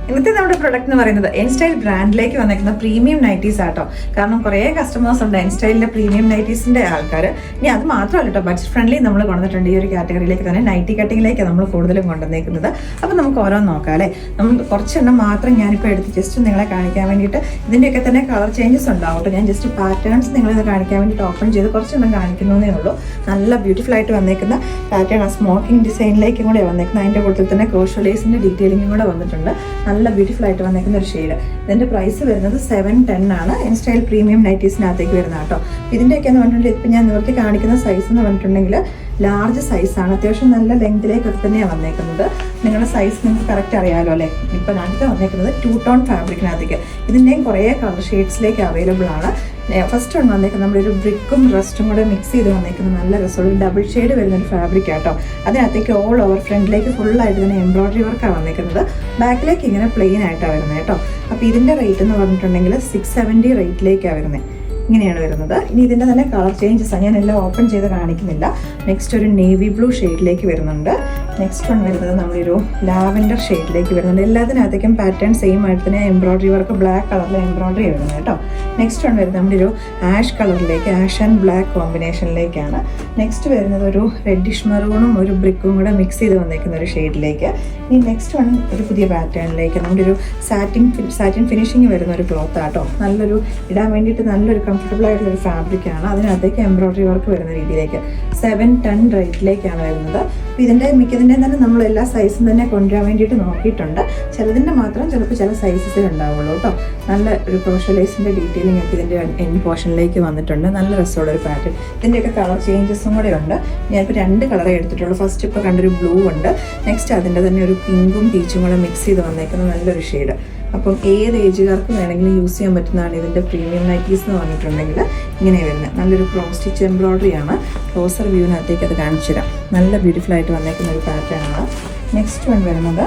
ഇന്നത്തെ നമ്മുടെ പ്രൊഡക്റ്റ് എന്ന് പറയുന്നത് എൻസ്റ്റൈൽ ബ്രാൻഡിലേക്ക് വന്നിരിക്കുന്ന പ്രീമിയം നൈറ്റീസ് ആട്ടോ. കാരണം കുറേ കസ്റ്റമേഴ്സ് ഉണ്ട് എൻസ്റ്റൈലിന്റെ പ്രീമിയം നൈറ്റീസിന്റെ ആൾക്കാർ. ഇനി അത് മാത്രമല്ല കേട്ടോ, ബഡ്ജറ്റ് ഫ്രണ്ട്ലി നമ്മൾ കൊണ്ടുവന്നിട്ടുണ്ട്. ഈ ഒരു കാറ്റഗറിയിലേക്ക് തന്നെ നൈറ്റി കട്ടിങ്ങിലേക്ക് നമ്മൾ കൂടുതലും കൊണ്ടുവന്നേക്കുന്നത്. അപ്പം നമുക്ക് ഓരോന്ന് നോക്കാം അല്ലേ. നമ്മൾ കുറച്ചെണ്ണം മാത്രം ഞാനിപ്പോൾ എടുത്ത് ജസ്റ്റ് നിങ്ങളെ കാണിക്കാൻ വേണ്ടിയിട്ട്, ഇതിൻ്റെയൊക്കെ തന്നെ കളർ ചേഞ്ചസ് ഉണ്ടാവും കേട്ടോ. ഞാൻ ജസ്റ്റ് പാറ്റേൺസ് നിങ്ങളിത് കാണിക്കാൻ വേണ്ടിയിട്ട് ഓപ്പൺ ചെയ്ത് കുറച്ചെണ്ണം കാണിക്കുന്നതേ ഉള്ളൂ. നല്ല ബ്യൂട്ടിഫുൾ ആയിട്ട് വന്നേക്കുന്ന പാറ്റേൺ, ആ സ്മോക്കിംഗ് ഡിസൈനിലേക്കും കൂടെ വന്നേക്കുന്നത്. അതിൻ്റെ കൂട്ടത്തിൽ തന്നെ ക്രോഷ്യോലേസിൻ്റെ ഡീറ്റെയിലിംഗും കൂടെ വന്നിട്ടുണ്ട്. നല്ല ബ്യൂട്ടിഫുൾ ആയിട്ട് വന്നേക്കുന്ന ഒരു ഷെയ്ഡ്. ഇതിൻ്റെ പ്രൈസ് വരുന്നത് 710 ആണ്. എൻസ്റ്റൈൽ പ്രീമിയം നൈറ്റീസിനകത്തേക്ക് വരുന്ന കേട്ടോ. ഇതിൻ്റെയൊക്കെ എന്ന് പറഞ്ഞിട്ടുണ്ടെങ്കിൽ ഇപ്പം ഞാൻ നിവർത്തി കാണിക്കുന്ന സൈസ് എന്ന് പറഞ്ഞിട്ടുണ്ടെങ്കിൽ ലാർജ് സൈസാണ്. അത്യാവശ്യം നല്ല ലെങ്തിലേക്കൊക്കെ തന്നെയാണ് വന്നേക്കുന്നത്. നിങ്ങളുടെ സൈസ് നിങ്ങൾക്ക് കറക്റ്റ് അറിയാമല്ലോ അല്ലേ. ഇപ്പം അടുത്ത് വന്നേക്കുന്നത് 2 ടോൺ ഫാബ്രിക്കിനകത്തേക്ക്. ഇതിൻ്റെയും കുറേ കളർ ഷെയ്ഡ്സിലേക്ക് അവൈലബിൾ ആണ്. ഫസ്റ്റ് ഒന്ന് വന്നേക്കുന്നത് നമ്മളൊരു ബ്രിക്കും റസ്റ്റും കൂടെ മിക്സ് ചെയ്ത് വന്നേക്കുന്നത് നല്ല രസമുള്ള ഡബിൾ ഷെയ്ഡ് വരുന്നൊരു ഫാബ്രിക് ആട്ടോ. അതിനകത്തേക്ക് ഓൾ ഓവർ ഫ്രണ്ടിലേക്ക് ഫുള്ളായിട്ട് തന്നെ എംബ്രോയിഡറി വർക്കാണ് വന്നേക്കുന്നത്. ബാക്കിലേക്ക് ഇങ്ങനെ പ്ലെയിൻ ആയിട്ടാണ് വരുന്നത് കേട്ടോ. അപ്പോൾ ഇതിൻ്റെ റേറ്റ് എന്ന് പറഞ്ഞിട്ടുണ്ടെങ്കിൽ 670 റേറ്റിലേക്കാണ് വരുന്നത്. ഇങ്ങനെയാണ് വരുന്നത്. ഇനി ഇതിൻ്റെ തന്നെ കളർ ചേഞ്ചസ് ഞാൻ എല്ലാം ഓപ്പൺ ചെയ്ത് കാണിക്കുന്നില്ല. നെക്സ്റ്റ് ഒരു നേവി ബ്ലൂ ഷെയ്ഡിലേക്ക് വരുന്നുണ്ട്. നെക്സ്റ്റ് വൺ വരുന്നത് നമ്മളൊരു ലാവൻഡർ ഷെയ്ഡിലേക്ക് വരുന്നുണ്ട്. എല്ലാത്തിനകത്തേക്കും പാറ്റേൺ സെയിം ആയിട്ട് തന്നെ എംബ്രോയിഡറി വർക്ക് ബ്ലാക്ക് കളറിൽ എംബ്രോയിഡറി വരുന്നത് കേട്ടോ. നെക്സ്റ്റ് വൺ വരുന്നത് നമ്മുടെ ഒരു ആഷ് കളറിലേക്ക്, ആഷ് ആൻഡ് ബ്ലാക്ക് കോമ്പിനേഷനിലേക്കാണ്. നെക്സ്റ്റ് വരുന്നത് ഒരു റെഡിഷ് മെറൂണും ഒരു ബ്രിക്കും കൂടെ മിക്സ് ചെയ്ത് വന്നേക്കുന്ന ഒരു ഷെയ്ഡിലേക്ക്. ഇനി നെക്സ്റ്റ് വൺ ഒരു പുതിയ പാറ്റേണിലേക്ക് നമ്മുടെ ഒരു സാറ്റിൻ ഫിനിഷിങ് വരുന്ന ഒരു ക്ലോത്ത് ആട്ടോ. നല്ലൊരു ഇടാൻ വേണ്ടിയിട്ട് നല്ലൊരു കംഫർട്ടബിൾ ആയിട്ടുള്ളൊരു ഫാബ്രിക്കാണ്. അതിനകത്തേക്ക് എംബ്രോയിഡറി വർക്ക് വരുന്ന രീതിയിലേക്ക് 710 റേറ്റിലേക്കാണ് വരുന്നത്. ഇതിൻ്റെ മിക്കതിൻ്റെ തന്നെ നമ്മൾ എല്ലാ സൈസും തന്നെ കൊണ്ടുവരാൻ വേണ്ടിയിട്ട് നോക്കിയിട്ടുണ്ട്. ചിലതിൻ്റെ മാത്രം ചിലപ്പോൾ ചില സൈസസേ ഉണ്ടാവുള്ളൂ കേട്ടോ. നല്ല ഒരു ക്രോഷ്യോലേസിൻ്റെ ഡീറ്റെയിലിംഗ് ഒക്കെ ഇതിൻ്റെ എൻഡ് പോർഷനിലേക്ക് വന്നിട്ടുണ്ട്. നല്ല രസമുള്ളൊരു പാറ്റേൺ. ഇതിൻ്റെയൊക്കെ കളർ ചേഞ്ചസും കൂടെ ഉണ്ട്. ഞാനിപ്പോൾ 2 കളറേ എടുത്തിട്ടുള്ളൂ. ഫസ്റ്റ് ഇപ്പോൾ കണ്ടൊരു ബ്ലൂ ഉണ്ട്. നെക്സ്റ്റ് അതിൻ്റെ തന്നെ ഒരു പിങ്കും പീച്ചും കൂടെ മിക്സ് ചെയ്ത് വന്നേക്കുന്ന നല്ലൊരു ഷെയ്ഡ്. അപ്പം ഏത് ഏജുകാർക്ക് വേണമെങ്കിലും യൂസ് ചെയ്യാൻ പറ്റുന്നതാണ് ഇതിൻ്റെ പ്രീമിയം നൈറ്റീസ് എന്ന് പറഞ്ഞിട്ടുണ്ടെങ്കിൽ. ഇങ്ങനെ വരുന്നത് നല്ലൊരു ക്രോസ് സ്റ്റിച്ച് എംബ്രോയിഡറി ആണ്. ക്ലോസർ വ്യൂവിനകത്തേക്ക് അത് കാണിച്ചു തരാം. നല്ല ബ്യൂട്ടിഫുൾ ആയിട്ട് വന്നേക്കുന്ന ഒരു പാറ്റേൺ ആണ്. നെക്സ്റ്റ് വൺ വരുന്നത്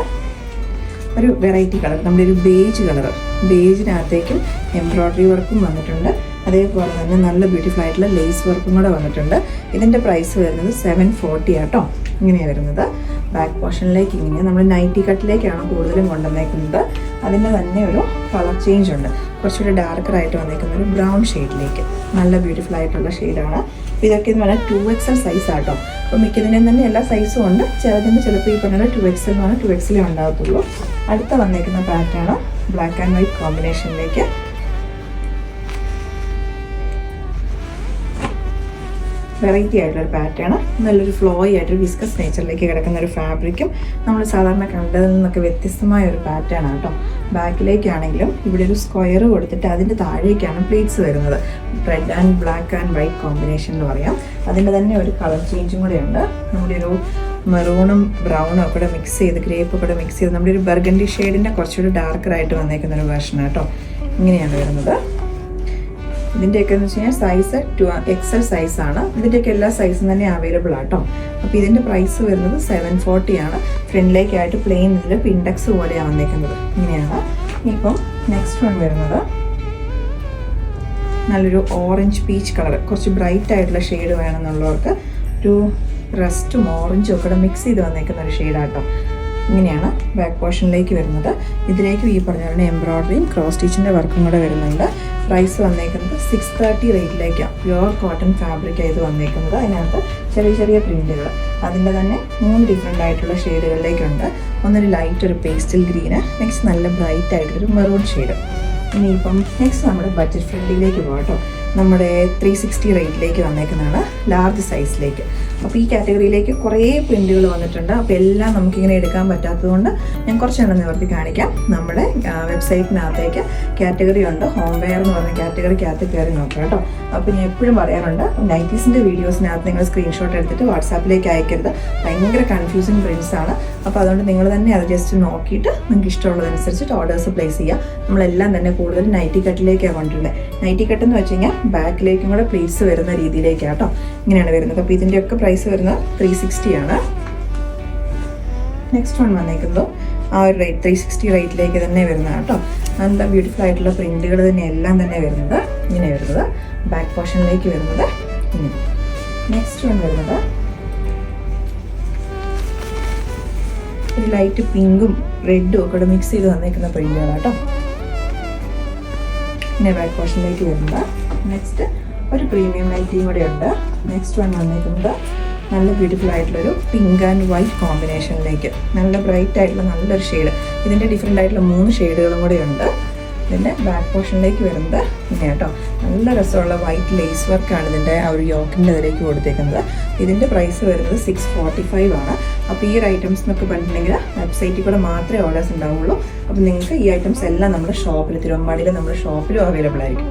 ഒരു വെറൈറ്റി കളർ, നമ്മുടെ ഒരു ബേജ് കളർ. ബേജിനകത്തേക്കും എംബ്രോയിഡറി വർക്കും വന്നിട്ടുണ്ട്. അതേപോലെ തന്നെ നല്ല ബ്യൂട്ടിഫുൾ ആയിട്ടുള്ള ലേസ് വർക്കും കൂടെ വന്നിട്ടുണ്ട്. ഇതിൻ്റെ പ്രൈസ് വരുന്നത് 740 ആട്ടോ. ഇങ്ങനെയാണ് വരുന്നത്. ബാക്ക് പോർഷനിലേക്ക് ഇങ്ങനെ നമ്മൾ നൈറ്റി കട്ടിലേക്കാണ് കൂടുതലും കൊണ്ടുവന്നേക്കുന്നത്. അതിൻ്റെ തന്നെ ഒരു കളർ ചേഞ്ച് ഉണ്ട്. കുറച്ചുകൂടി ഡാർക്കറായിട്ട് വന്നേക്കുന്ന ഒരു ബ്രൗൺ ഷെയ്ഡിലേക്ക്. നല്ല ബ്യൂട്ടിഫുൾ ആയിട്ടുള്ള ഷെയ്ഡാണ്. അപ്പോൾ ഇതൊക്കെ എന്ന് പറഞ്ഞാൽ 2XL സൈസ് ആട്ടോ. അപ്പോൾ മിക്കതിൻ്റെയും തന്നെ എല്ലാ സൈസും ഉണ്ട്. ചിലതിൻ്റെ ചിലപ്പോൾ ഈ പറഞ്ഞാൽ 2XL എന്ന് പറഞ്ഞാൽ 2XL ഉണ്ടാകത്തുള്ളൂ. അടുത്ത വന്നേക്കുന്ന പാറ്റേൺ ബ്ലാക്ക് ആൻഡ് വൈറ്റ് കോമ്പിനേഷനിലേക്ക്. വെറൈറ്റി ആയിട്ടുള്ളൊരു പാറ്റേൺ. നല്ലൊരു ഫ്ലോയി ആയിട്ടൊരു വിസ്കസ് നേച്ചറിലേക്ക് കിടക്കുന്ന ഒരു ഫാബ്രിക്കും നമ്മൾ സാധാരണ കണ്ടതിൽ നിന്നൊക്കെ വ്യത്യസ്തമായ ഒരു പാറ്റേൺ ആണ് കേട്ടോ. ബാക്കിലേക്കാണെങ്കിലും ഇവിടെ ഒരു സ്ക്വയർ കൊടുത്തിട്ട് അതിൻ്റെ താഴേക്കാണ് പ്ലേറ്റ്സ് വരുന്നത്. Red and black and white combination എന്ന് പറയാം. അതിൻ്റെ തന്നെ ഒരു കളർ ചേഞ്ചും കൂടെ ഉണ്ട്. നമ്മുടെ ഒരു മെറൂണും ബ്രൗണും ഒക്കെ കൂടെ മിക്സ് ചെയ്ത്, ഗ്രേപ്പ് ഒക്കെ കൂടെ മിക്സ് ചെയ്ത് നമ്മുടെ ഒരു ബർഗൻഡി ഷെയ്ഡിൻ്റെ കുറച്ചുകൂടി ഡാർക്കറായിട്ട് വന്നേക്കുന്ന ഒരു വേർഷൻ കേട്ടോ. ഇങ്ങനെയാണ് വരുന്നത്. ഇതിൻ്റെയൊക്കെ എന്ന് വെച്ച് കഴിഞ്ഞാൽ സൈസ് 2XL സൈസാണ്. ഇതിൻ്റെയൊക്കെ എല്ലാ സൈസും തന്നെ അവൈലബിൾ ആട്ടോ. അപ്പോൾ ഇതിൻ്റെ പ്രൈസ് വരുന്നത് 740 ആണ്. ഫ്രണ്ടിലേക്കായിട്ട് പ്ലെയിൻ ഇതിൽ പിൻഡെക്സ് പോലെയാണ് വന്നേക്കുന്നത്. ഇങ്ങനെയാണ്. ഇപ്പം നെക്സ്റ്റ് വൺ വരുന്നത് നല്ലൊരു ഓറഞ്ച് പീച്ച് കളർ, കുറച്ച് ബ്രൈറ്റ് ആയിട്ടുള്ള ഷെയ്ഡ് വേണമെന്നുള്ളവർക്ക് ഒരു റസ്റ്റും ഓറഞ്ചും ഒക്കെ മിക്സ് ചെയ്ത് വന്നേക്കുന്ന ഒരു ഷെയ്ഡാട്ടോ. ഇങ്ങനെയാണ് ബാക്ക് പോർഷനിലേക്ക് വരുന്നത്. ഇതിലേക്ക് ഈ പറഞ്ഞ പോലെ എംബ്രോയിഡറിയും ക്രോസ് സ്റ്റിച്ചിൻ്റെ വർക്കും കൂടെ വരുന്നുണ്ട്. പ്രൈസ് വന്നേക്കുന്നത് 630 റേറ്റിലേക്കാണ്. പ്യുവർ കോട്ടൺ ഫാബ്രിക്കാണ് ഇത് വന്നേക്കുന്നത്. അതിനകത്ത് ചെറിയ ചെറിയ പ്രിൻറ്റുകൾ. അതിൻ്റെ തന്നെ 3 ഡിഫറെൻ്റ് ആയിട്ടുള്ള ഷെയ്ഡുകളിലേക്കുണ്ട്. ഒന്നൊരു ലൈറ്റ് ഒരു പേസ്റ്റൽ ഗ്രീന്, നെക്സ്റ്റ് നല്ല ബ്രൈറ്റ് ആയിട്ടൊരു മെറൂൺ ഷെയ്ഡ്. ഇനിയിപ്പം നെക്സ്റ്റ് നമ്മുടെ ബഡ്ജറ്റ് ഫ്രണ്ട്ലിയിലേക്ക് പോകട്ടോ. നമ്മുടെ 360 റേറ്റിലേക്ക് വന്നേക്കുന്നതാണ്, ലാർജ് സൈസിലേക്ക്. അപ്പോൾ ഈ കാറ്റഗറിയിലേക്ക് കുറേ പ്രിൻറ്റുകൾ വന്നിട്ടുണ്ട്. അപ്പോൾ എല്ലാം നമുക്കിങ്ങനെ എടുക്കാൻ പറ്റാത്തതുകൊണ്ട് ഞാൻ കുറച്ചെണ്ണം നിവർത്തി കാണിക്കാം. നമ്മുടെ വെബ്സൈറ്റിനകത്തേക്ക് കാറ്റഗറി ഉണ്ട്, ഹോം വെയർ എന്ന് പറഞ്ഞ കാറ്റഗറിക്കകത്ത് കയറി നോക്കാം കേട്ടോ. അപ്പോൾ ഞാൻ എപ്പോഴും പറയാറുണ്ട്, നൈറ്റീസിൻ്റെ വീഡിയോസിനകത്ത് നിങ്ങൾ സ്ക്രീൻഷോട്ട് എടുത്തിട്ട് വാട്സാപ്പിലേക്ക് അയക്കരുത്. ഭയങ്കര കൺഫ്യൂസിങ് പ്രിൻറ്റ്സാണ്. അപ്പോൾ അതുകൊണ്ട് നിങ്ങൾ തന്നെ അത് ജസ്റ്റ് നോക്കിയിട്ട് നിങ്ങൾക്ക് ഇഷ്ടമുള്ളതനുസരിച്ചിട്ട് ഓർഡേഴ്സ് പ്ലേസ് ചെയ്യുക. നമ്മളെല്ലാം തന്നെ കൂടുതൽ നൈറ്റി കട്ടിലേക്കാണ് കൊണ്ടുവരുന്നത്. നൈറ്റി കട്ട് എന്ന് വെച്ച് കഴിഞ്ഞാൽ ബാക്കിലേക്കും കൂടെ പ്ലേറ്റ്സ് വരുന്ന രീതിയിലേക്കാണ് കേട്ടോ. ഇങ്ങനെയാണ് വരുന്നത്. അപ്പോൾ ഇതിൻ്റെയൊക്കെ പ്രൈസ് വരുന്നത് 360 ആണ്. നെക്സ്റ്റ് വൺ വന്നേക്കുന്നത് ആ ഒരു റേറ്റ് 360 റേറ്റിലേക്ക് തന്നെ വരുന്നതാണ് കേട്ടോ. നല്ല ബ്യൂട്ടിഫുൾ ആയിട്ടുള്ള പ്രിൻറ്റുകൾ തന്നെ എല്ലാം തന്നെ വരുന്നത്. ഇങ്ങനെ വരുന്നത് ബാക്ക് പോർഷനിലേക്ക് വരുന്നത് ഇങ്ങനെ. നെക്സ്റ്റ് വൺ വരുന്നത് ഒരു ലൈറ്റ് പിങ്കും റെഡും ഒക്കെ കൂടെ മിക്സ് ചെയ്ത് വന്നേക്കുന്ന പ്രിന്റുകളാട്ടോ. പിന്നെ ബാക്ക് പോർഷനിലേക്ക് വരുന്നത് നെക്സ്റ്റ് ഒരു പ്രീമിയം നൈറ്റിയും കൂടെ ഉണ്ട്. നെക്സ്റ്റ് വൺ വന്നേക്കുന്നത് നല്ല ബ്യൂട്ടിഫുൾ ആയിട്ടുള്ളൊരു പിങ്ക് ആൻഡ് വൈറ്റ് കോമ്പിനേഷനിലേക്ക് നല്ല ബ്രൈറ്റ് ആയിട്ടുള്ള നല്ലൊരു ഷെയ്ഡ്. ഇതിൻ്റെ ഡിഫറെൻ്റ് ആയിട്ടുള്ള 3 ഷെയ്ഡുകളും കൂടെ ഉണ്ട്. ഇതിൻ്റെ ബാക്ക് പോർഷനിലേക്ക് വരുന്നത് ഇങ്ങനെ കേട്ടോ, നല്ല രസമുള്ള വൈറ്റ് ലേസ് വർക്കാണ് ഇതിൻ്റെ ആ ഒരു യോക്കിൻ്റെ ഇതിലേക്ക് കൊടുത്തേക്കുന്നത്. ഇതിൻ്റെ പ്രൈസ് വരുന്നത് 645 ആണ്. അപ്പോൾ ഈ ഒരു ഐറ്റംസ് എന്നൊക്കെ പറഞ്ഞിട്ടുണ്ടെങ്കിൽ വെബ്സൈറ്റിൽ കൂടെ മാത്രമേ ഓർഡേഴ്സ് ഉണ്ടാവുള്ളൂ. അപ്പോൾ നിങ്ങൾക്ക് ഈ ഐറ്റംസ് എല്ലാം നമ്മുടെ ഷോപ്പിൽ, തിരുവമ്പാടിയിൽ നമ്മുടെ ഷോപ്പിലും അവൈലബിൾ ആയിരിക്കും.